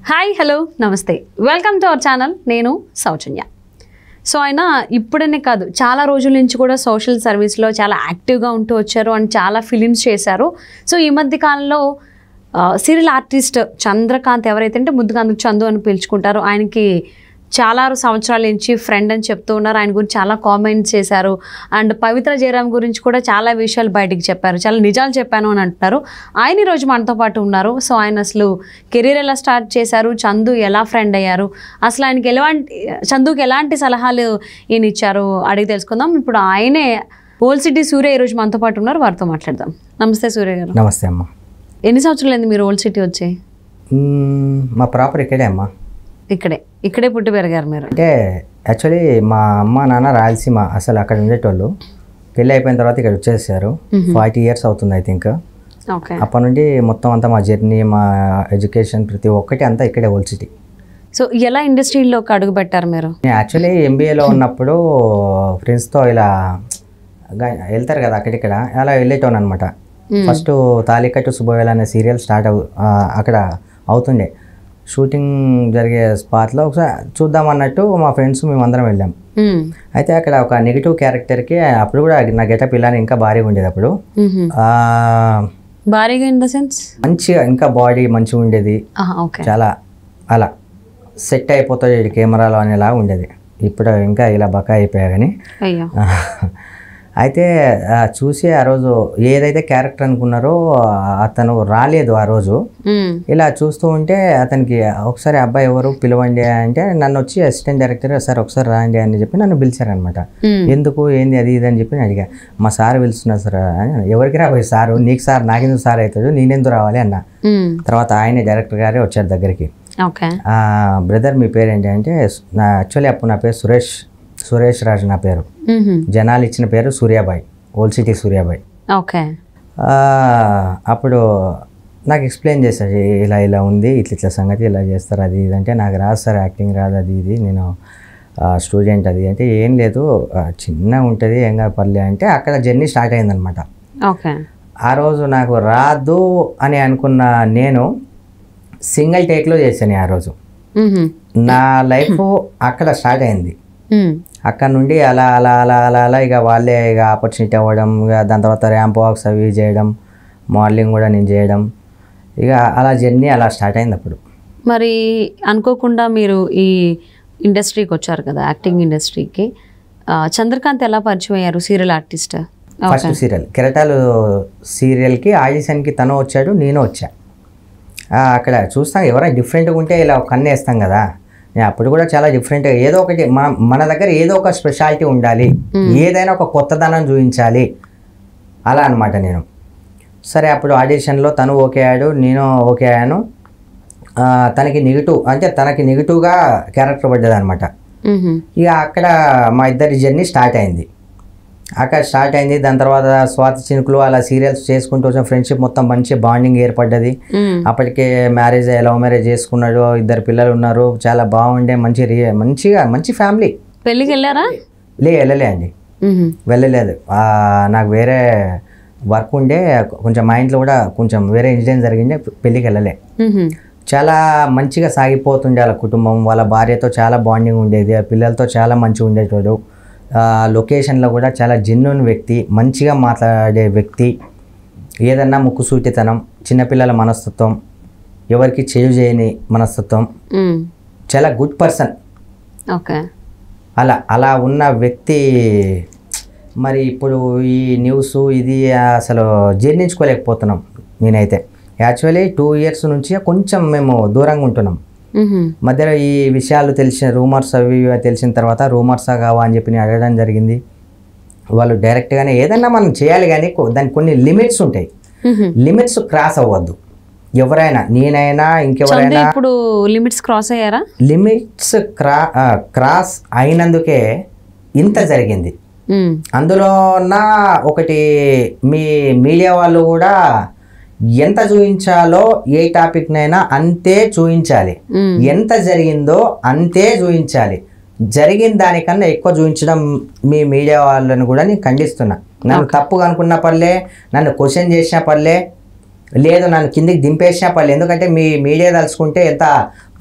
Hi hello నమస్తే welcome to our channel. నేను సౌజన్య. So ఆయన ఇప్పుడనే కాదు చాలా రోజుల నుంచి కూడా సోషల్ సర్వీస్లో చాలా యాక్టివ్గా ఉంటూ వచ్చారు అండ్ చాలా ఫిలిమ్స్ చేశారు. సో ఈ మధ్య కాలంలో సీరియల్ ఆర్టిస్ట్ చంద్రకాంత్ ఎవరైతే అంటే ముద్దుగా అందుకు చందు అని పిలుచుకుంటారు, ఆయనకి చాలా సంవత్సరాల నుంచి ఫ్రెండ్ అని చెప్తూ ఉన్నారు. ఆయన గురించి చాలా కామెంట్స్ చేశారు అండ్ పవిత్ర జయరామ్ గురించి కూడా చాలా విషయాలు బయటికి చెప్పారు, చాలా నిజాలు చెప్పాను అని అంటున్నారు. ఆయన ఈరోజు మనతో పాటు ఉన్నారు. సో ఆయన అసలు కెరీర్ ఎలా స్టార్ట్ చేశారు, చందు ఎలా ఫ్రెండ్ అయ్యారు, అసలు ఆయనకి చందుకి ఎలాంటి సలహాలు ఈయన ఇచ్చారు అడిగి తెలుసుకుందాం. ఇప్పుడు ఆయనే ఓల్డ్ సిటీ సూర్య ఈరోజు మనతో పాటు ఉన్నారు, వారితో మాట్లాడదాం. నమస్తే సూర్య గారు. నమస్తే అమ్మ. ఎన్ని సంవత్సరాలు అయింది మీరు ఓల్డ్ సిటీ వచ్చి? మా ప్రాపర్ ఇక్కడే అమ్మ. ఇక్కడే పుట్టి పెరిగారు మీరు? అంటే యాక్చువల్లీ మా అమ్మ నాన్న రాయలసీమ, అసలు అక్కడ ఉండేటోళ్ళు. పెళ్ళి అయిపోయిన తర్వాత ఇక్కడ వచ్చేసారు. 40 years అవుతుంది ఐ థింక్. అప్పటి నుండి మొత్తం అంతా మా జర్నీ, మా ఎడ్యుకేషన్ ప్రతి ఒక్కటి అంతా ఇక్కడే ఓల్డ్ సిటీ. సో ఎలా ఇండస్ట్రీలోకి అడుగు పెట్టారు మీరు? నేను యాక్చువల్లీ ఎంబీఏలో ఉన్నప్పుడు ఫ్రెండ్స్తో ఇలా వెళ్తారు కదా అక్కడిక్కడ, అలా వెళ్ళేటోను అనమాట. ఫస్ట్ తాలికట్టు శుభవేళ అనే సీరియల్ అక్కడ అవుతుండే. షూటింగ్ జరిగే స్పాట్లో ఒకసారి చూద్దాం అన్నట్టు మా ఫ్రెండ్స్ మేమందరం వెళ్ళాం. అయితే అక్కడ ఒక నెగిటివ్ క్యారెక్టర్కి అప్పుడు కూడా నా గెటప్ ఇలానే ఇంకా భారీగా ఉండేది. అప్పుడు భారీగా ఇన్ ద సెన్స్ మంచిగా ఇంకా బాడీ మంచిగా ఉండేది, చాలా అలా సెట్ అయిపోతుంది కెమెరాలో అనేలా ఉండేది. ఇప్పుడు ఇంకా ఇలా బకా అయిపోయా కానీ. అయితే చూసి ఆ రోజు ఏదైతే క్యారెక్టర్ అనుకున్నారో అతను రాలేదు ఆ రోజు. ఇలా చూస్తూ ఉంటే అతనికి ఒకసారి అబ్బాయి ఎవరు పిలవండి అంటే నన్ను వచ్చి అసిస్టెంట్ డైరెక్టర్ సార్ ఒకసారి రాండి అని చెప్పి నన్ను పిలిచారనమాట. ఎందుకు ఏంది అది ఇది అని చెప్పి నేను అడిగా. మా సార్ పిలుస్తున్నారు సార్. ఎవరికి రాబోయే సారు, నీకు సార్ నాకెందుకు సార్ అవుతాడు, నేనెందుకు రావాలి అన్న. తర్వాత ఆయనే డైరెక్టర్ గారే వచ్చారు దగ్గరికి. బ్రదర్ మీ పేరేంటి అంటే యాక్చువల్లీ అప్పుడు నా పేరు సురేష్ రాజు నా పేరు. జనాలు ఇచ్చిన పేరు సూర్యాబాయ్, ఓల్డ్ సిటీ సూర్యాబాయ్. అప్పుడు నాకు ఎక్స్ప్లెయిన్ చేశాడు, ఇలా ఇలా ఉంది, ఇట్లా సంగతి ఇలా చేస్తారు అది ఇది అంటే. నాకు రాదు సార్, యాక్టింగ్ రాదు అది ఇది, నేను స్టూడెంట్ అది అంటే. ఏం లేదు చిన్నగా ఉంటుంది ఏం కాదు పర్లే అంటే అక్కడ జర్నీ స్టార్ట్ అయిందనమాట. ఆ రోజు నాకు రాదు అని అనుకున్న నేను సింగిల్ టేక్లో చేశాను ఆ రోజు. నా లైఫ్ అక్కడ స్టార్ట్ అయింది. అక్కడ నుండి అలా అలా అలా అలా అలా ఇక వాళ్ళే ఇక ఆపర్చునిటీ అవ్వడం, ఇక దాని తర్వాత ర్యాంప్ వాక్స్ అవి చేయడం, మోడలింగ్ కూడా నేను చేయడం, ఇక అలా జర్నీ అలా స్టార్ట్ అయింది. అప్పుడు మరి అనుకోకుండా మీరు ఈ ఇండస్ట్రీకి వచ్చారు కదా, యాక్టింగ్ ఇండస్ట్రీకి. చంద్రకాంత్ ఎలా పరిచయం అయ్యారు సీరియల్ ఆర్టిస్ట్? ఫస్ట్ సీరియల్ కెరటాలు సీరియల్కి ఆడిషన్కి తను వచ్చాడు, నేను వచ్చా. అక్కడ చూస్తాం ఎవరైనా డిఫరెంట్గా ఉంటే ఇలా కన్ను వేస్తాం కదా. అప్పుడు కూడా చాలా డిఫరెంట్గా ఏదో ఒకటి మన దగ్గర ఏదో ఒక స్పెషాలిటీ ఉండాలి, ఏదైనా ఒక కొత్తదనం చూపించాలి అలా అనమాట నేను. సరే అప్పుడు ఆడిషన్లో తను ఓకే అయ్యాడు, నేను ఓకే అయ్యాను. తనకి నెగిటివ్గా క్యారెక్టర్ పడ్డది అనమాట. ఇక అక్కడ మా ఇద్దరి జర్నీ స్టార్ట్ అయింది. దాని తర్వాత స్వాతి చినుకులు అలా సీరియల్స్ చేసుకుంటూ వచ్చిన ఫ్రెండ్షిప్ మొత్తం మంచి బాండింగ్ ఏర్పడ్డది. అప్పటికే లవ్ మ్యారేజ్ చేసుకున్నాడు, 2 పిల్లలు ఉన్నారు, చాలా బాగుండే మంచి ఫ్యామిలీ. పెళ్ళికి వెళ్ళారా? వెళ్ళలే అండి, వెళ్ళలేదు. నాకు వేరే వర్క్ ఉండే, కొంచెం మా ఇంట్లో కూడా కొంచెం వేరే ఇన్సిడెంట్ జరిగిండే, పెళ్ళికి వెళ్ళలే. చాలా మంచిగా సాగిపోతుండే వాళ్ళ కుటుంబం. వాళ్ళ భార్యతో చాలా బాండింగ్ ఉండేది, ఆ పిల్లలతో చాలా మంచిగా ఉండేటోడు. లొకేషన్లో కూడా చాలా జెన్యూన్ వ్యక్తి, మంచిగా మాట్లాడే వ్యక్తి, ఏదన్నా ముక్కుసూటితనం, చిన్నపిల్లల మనస్తత్వం, ఎవరికి చేయని మనస్తత్వం, చాలా గుడ్ పర్సన్. అలా ఉన్న వ్యక్తి మరి ఇప్పుడు ఈ న్యూస్ ఇది అసలు జీర్ణించుకోలేకపోతున్నాం నేనైతే. యాక్చువల్లీ 2 years నుంచి కొంచెం మేము దూరంగా ఉంటున్నాం. మధ్యలో ఈ విషయాలు తెలిసిన రూమర్స్ అవి తెలిసిన తర్వాత రూమర్సా కావా అని చెప్పి నేను అడగడం జరిగింది. వాళ్ళు డైరెక్ట్గానే ఏదన్నా మనం చేయాలి కానీ దానికి కొన్ని లిమిట్స్ ఉంటాయి, లిమిట్స్ క్రాస్ అవ్వద్దు. ఎవరైనా, నేనైనా ఇంకెవరైనా. ఇప్పుడు లిమిట్స్ క్రాస్ అయ్యారా? లిమిట్స్ క్రాస్ అయినందుకే ఇంత జరిగింది. అందులో ఒకటి మీ మీడియా వాళ్ళు కూడా ఎంత చూపించాలో ఏ టాపిక్నైనా అంతే చూపించాలి, ఎంత జరిగిందో అంతే చూపించాలి. జరిగిన దానికన్నా ఎక్కువ చూపించడం మీ మీడియా వాళ్ళని కూడా నేను ఖండిస్తున్నా. నన్ను తప్పుగా అనుకున్న పర్లే, నన్ను క్వశ్చన్ చేసిన పర్లే, లేదు నన్ను కిందికి దింపేసినా పర్లేదు, ఎందుకంటే మీ మీడియా తలుచుకుంటే ఎంత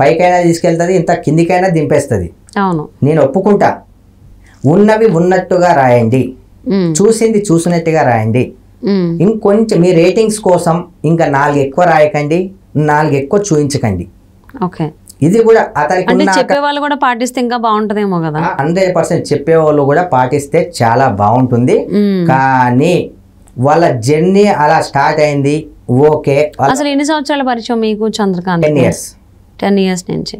పైకైనా తీసుకెళ్తుంది, ఇంత కిందికైనా దింపేస్తుంది. అవును, నేను ఒప్పుకుంటా. ఉన్నవి ఉన్నట్టుగా రాయండి, చూసింది చూసినట్టుగా రాయండి. ఇంకొంచెం మీ రేటింగ్స్ కోసం ఇంకా 4 ఎక్కువ రాయకండి, 4 ఎక్కువ చూపించకండి. ఓకే, ఇది కూడా అతనికి చెప్పే వాళ్ళు కూడా పాటిస్తే ఇంకా బాగుంటుందేమో కదా. 100% చెప్పేవాళ్ళు కూడా పాటిస్తే చాలా బాగుంటుంది. కానీ వాళ్ళ జర్నీ అలా స్టార్ట్ అయింది. ఓకే, అసలు ఎన్ని సంవత్సరాల పరిచయం మీకు చంద్రకాంత్? 10 years. 10 years నుంచి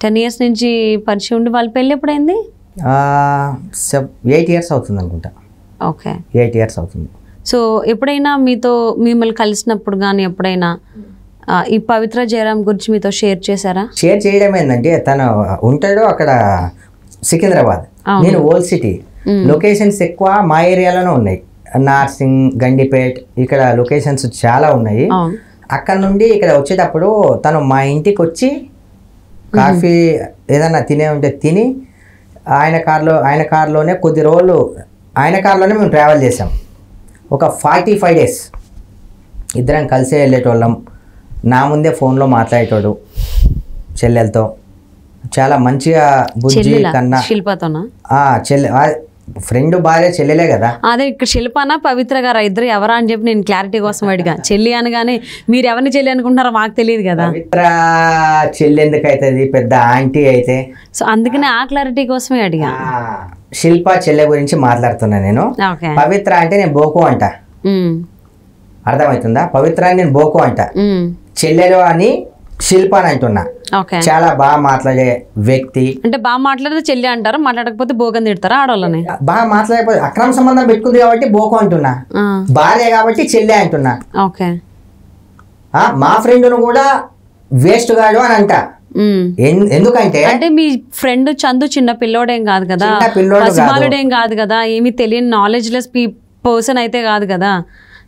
10 years నుంచి పరిచయం ఉండి వాళ్ళ పెళ్ళి ఎప్పుడైంది? 8 years అవుతుంది అనుకుంటా. ఓకే, 8 years అవుతుంది. సో ఎప్పుడైనా మిమ్మల్ని కలిసినప్పుడు కానీ ఎప్పుడైనా ఈ పవిత్ర జయరాం గురించి మీతో షేర్ చేశారా? షేర్ చేయడం ఏంటంటే తను ఉంటాడు అక్కడ సికింద్రాబాద్, నేను ఓల్డ్ సిటీ. లొకేషన్స్ ఎక్కువ మా ఏరియాలోనే ఉన్నాయి. నార్సింగ్, గండిపేట్, ఇక్కడ లొకేషన్స్ చాలా ఉన్నాయి. అక్కడ నుండి ఇక్కడ వచ్చేటప్పుడు తను మా ఇంటికి వచ్చి కాఫీ ఏదన్నా తినే ఉంటే తిని ఆయన కార్లోనే కొద్ది రోజులు ఆయన కార్లోనే మేము ట్రావెల్ చేసాం. ఒక 45 days ఇద్దరం కలిసే వెళ్ళేటోళ్ళం. నా ముందే ఫోన్లో మాట్లాడేటోడు చెల్లెలతో. చాలా మంచిగా బుజ్జి కన్నా శిల్పతోనా? ఫ్రెండ్ భార్య చెల్లెలే కదా. అదే ఇక్కడ శిల్పనా పవిత్ర గారు ఇద్దరు ఎవరా అని చెప్పి నేను క్లారిటీ కోసం అడిగా. చెల్లి అనగానే మీరు ఎవరిని చెల్లి అనుకుంటారో మాకు తెలియదు కదా. పవిత్ర చెల్లి ఎందుకు అవుతుంది, పెద్ద ఆంటీ అయితే. సో అందుకనే ఆ క్లారిటీ కోసమే అడిగా. శిల్ప చెల్లె గురించి మాట్లాడుతున్నా నేను. పవిత్ర అంటే నేను బోకు అంట, అర్థమవుతుందా? పవిత్ర అని నేను బోకు అంట, చెల్లెలు అని శిల్ప అని అంటున్నా. చాలా బాగా మాట్లాడే వ్యక్తి. అంటే బాగా మాట్లాడితే చెల్లి అంటారు, మాట్లాడకపోతే బోగని తిడతారా ఆడవాళ్ళని? బాగా మాట్లాడకపోతే అక్రమ సంబంధం పెట్టుకుంది కాబట్టి బోకు అంటున్నా, భార్య కాబట్టి చెల్లె అంటున్నా. ఓకే, మా ఫ్రెండ్ను కూడా వేస్ట్ గాడు అని అంట. ఎందుకంటే అంటే మీ ఫ్రెండ్ చందు చిన్న పిల్లోడేం కాదు కదా, పసిబాలుడేం కాదు కదా, ఏమి తెలియని నాలెడ్జ్ లెస్ పర్సన్ అయితే కాదు కదా.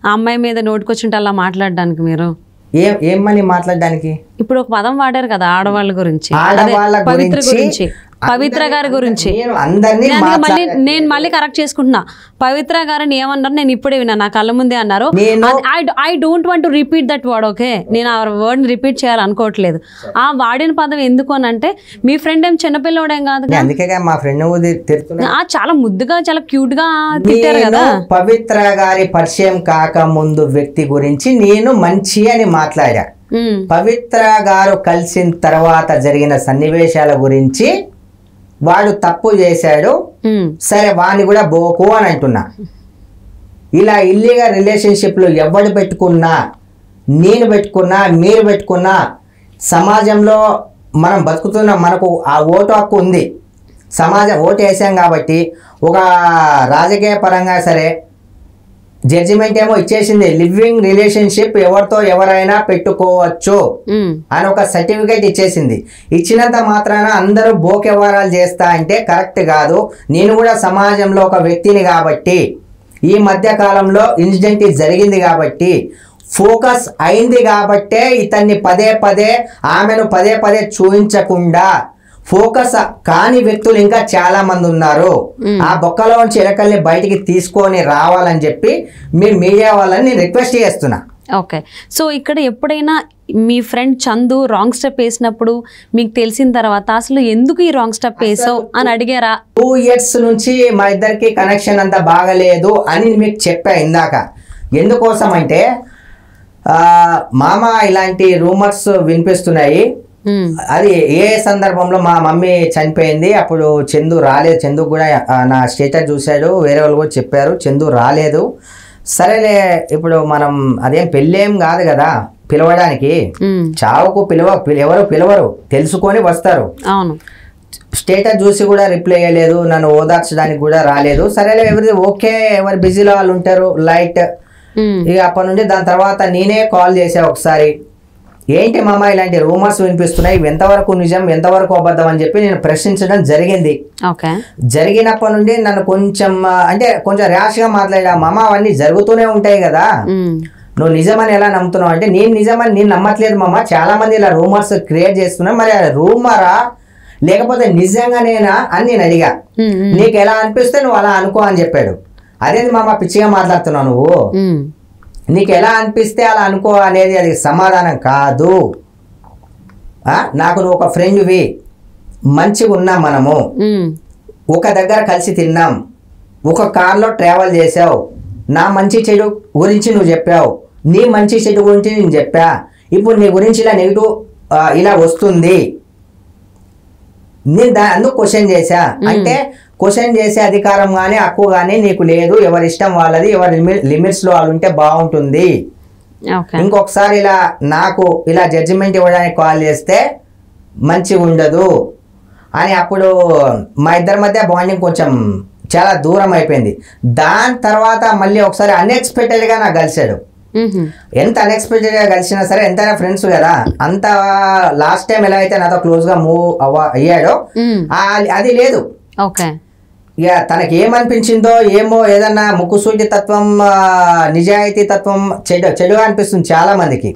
ఆ అమ్మాయి మీద నోటుకొచ్చింటే అలా మాట్లాడడానికి మీరు ఏమని మాట్లాడడానికి? ఇప్పుడు ఒక పదం వాడారు కదా ఆడవాళ్ళ గురించి, పవిత్ర గురించి, పవిత్ర గారి గురించి. నేను మళ్ళీ కరెక్ట్ చేసుకుంటున్నా. పవిత్ర గారిని ఏమన్నారు నేను ఇప్పుడే విన్నా, నా కళ్ళ ముందే అన్నారు. I don't want to repeat that word. Okay, నేను ఆ వర్డ్ ని రిపీట్ చేయాలనుకోవట్లేదు. ఆ వాడిన పదం ఎందుకు అని అంటే మీ ఫ్రెండ్ ఏం చిన్నపిల్లవాడేం కాదు, మా ఫ్రెండ్ చాలా ముద్దుగా చాలా క్యూట్ గా తిట్టారు కదా. పవిత్ర గారి పరిచయం కాక ముందు వ్యక్తి గురించి నేను మంచి అని మాట్లాడా. పవిత్ర గారు కలిసిన తర్వాత జరిగిన సన్నివేశాల గురించి వాడు తప్పు చేశాడు, సరే వాడిని కూడా బోకు అని అంటున్నా. ఇలా ఇల్లీగల్ రిలేషన్షిప్లు ఎవడు పెట్టుకున్నా, నేను పెట్టుకున్నా, మీరు పెట్టుకున్నా, సమాజంలో మనం బతుకుతున్న మనకు ఆ ఓటు హక్కు ఉంది. సమాజం ఓటు వేసాం కాబట్టి ఒక రాజకీయ పరంగా సరే జడ్జిమెంట్ ఏమో ఇచ్చేసింది, లివింగ్ రిలేషన్షిప్ ఎవరితో ఎవరైనా పెట్టుకోవచ్చు అని ఒక సర్టిఫికేట్ ఇచ్చేసింది. ఇచ్చినంత మాత్రాన అందరూ బోకెవరాలు చేస్తా అంటే కరెక్ట్ కాదు. నేను కూడా సమాజంలో ఒక వ్యక్తిని కాబట్టి, ఈ మధ్య కాలంలో ఇన్సిడెంట్ జరిగింది కాబట్టి, ఫోకస్ అయింది కాబట్టే ఇతన్ని పదే ఆమెను పదే చూపించకుండా ఫోకస్ కాని వ్యక్తులు ఇంకా చాలా మంది ఉన్నారు. ఆ బొక్కలోంచి ఎలకల్ని బయటికి తీసుకొని రావాలని చెప్పి మీరు మీడియా వాళ్ళని నేను రిక్వెస్ట్ చేస్తున్నా. ఓకే, సో ఇక్కడ ఎప్పుడైనా మీ ఫ్రెండ్ చందు రాంగ్ స్టెప్ వేసినప్పుడు మీకు తెలిసిన తర్వాత అసలు ఎందుకు ఈ రాంగ్ స్టెప్ వేసావు అని అడిగారా? 2 years నుంచి మా ఇద్దరికి కనెక్షన్ అంత బాగలేదు అని మీకు చెప్పా ఇందాక. ఎందుకోసం అంటే మామ ఇలాంటి రూమర్స్ వినిపిస్తున్నాయి. అది ఏ సందర్భంలో మా మమ్మీ చనిపోయింది, అప్పుడు చందు రాలేదు. చందు కూడా నా స్టేటస్ చూశాడు, వేరే వాళ్ళు కూడా చెప్పారు చందు రాలేదు. సరేలే, ఇప్పుడు మనం అదేం పెళ్ళేం కాదు కదా పిలవడానికి, చావుకు ఎవరు పిలవరు, తెలుసుకొని వస్తారు. స్టేటస్ చూసి కూడా రిప్లై అయ్యలేదు, నన్ను ఓదార్చడానికి కూడా రాలేదు. సరేలే, ఎవరి ఓకే, ఎవరు బిజీలో వాళ్ళు ఉంటారు, లైట్. ఇక అప్పటి నుండి దాని తర్వాత నేనే కాల్ చేసా ఒకసారి, ఏంటి మామ ఇలాంటి రూమర్స్ వినిపిస్తున్నాయి, ఎంతవరకు నిజం ఎంతవరకు అబద్ధం అని చెప్పి నేను ప్రశ్నించడం జరిగింది. జరిగినప్పటి నుండి నన్ను కొంచెం ర్యాష్ గా మాట్లాడా. మామ అవన్నీ జరుగుతూనే ఉంటాయి కదా, నువ్వు నిజమని ఎలా నమ్ముతున్నావు అంటే, నేను నిజమని నేను నమ్మట్లేదు మామ, చాలా మంది ఇలా రూమర్స్ క్రియేట్ చేస్తున్నా, మరి రూమరా లేకపోతే నిజంగానేనా అని నేను అడిగా. నీకు ఎలా అనిపిస్తే నువ్వు అలా అనుకో అని చెప్పాడు. అదేంటి మామ పిచ్చిగా మాట్లాడుతున్నావు నువ్వు, నీకు ఎలా అనిపిస్తే అలా అనుకో అనేది అది సమాధానం కాదు. నాకు నువ్వు ఒక ఫ్రెండ్వి, మంచిగా ఉన్నాం, మనము ఒక దగ్గర కలిసి తిన్నాం, ఒక కార్లో ట్రావెల్ చేసావు, నా మంచి చెడు గురించి నువ్వు చెప్పావు, నీ మంచి చెడు గురించి నేను చెప్పా, ఇప్పుడు నీ గురించి ఇలా నెగిటివ్ ఇలా వస్తుంది, నేను అందుకు క్వశ్చన్ చేశా అంటే క్వశ్చన్ చేసే అధికారం కానీ హక్కు కానీ నీకు లేదు. ఎవరి ఇష్టం వాళ్ళది, ఎవరి లిమిట్స్లో వాళ్ళు ఉంటే బాగుంటుంది. ఇంకొకసారి ఇలా నాకు ఇలా జడ్జిమెంట్ ఇవ్వడానికి కాల్ చేస్తే మంచిగా ఉండదు అని అప్పుడు మా ఇద్దరి మధ్య బాండింగ్ కొంచెం చాలా దూరం అయిపోయింది. దాని తర్వాత మళ్ళీ ఒకసారి అన్ఎక్స్పెక్టెడ్గా నాకు కలిశాడు. ఎంత అన్ఎక్స్పెక్టెడ్గా కలిసినా సరే, ఎంతైనా ఫ్రెండ్స్ కదా, అంత లాస్ట్ టైం ఎలా అయితే నాతో క్లోజ్గా మూవ్ అయ్యాడో అది లేదు. ఇక తనకి ఏమనిపించిందో ఏమో, ఏదన్నా ముక్కుసూటి తత్వం, నిజాయితీ తత్వం చెడుగా అనిపిస్తుంది చాలా మందికి.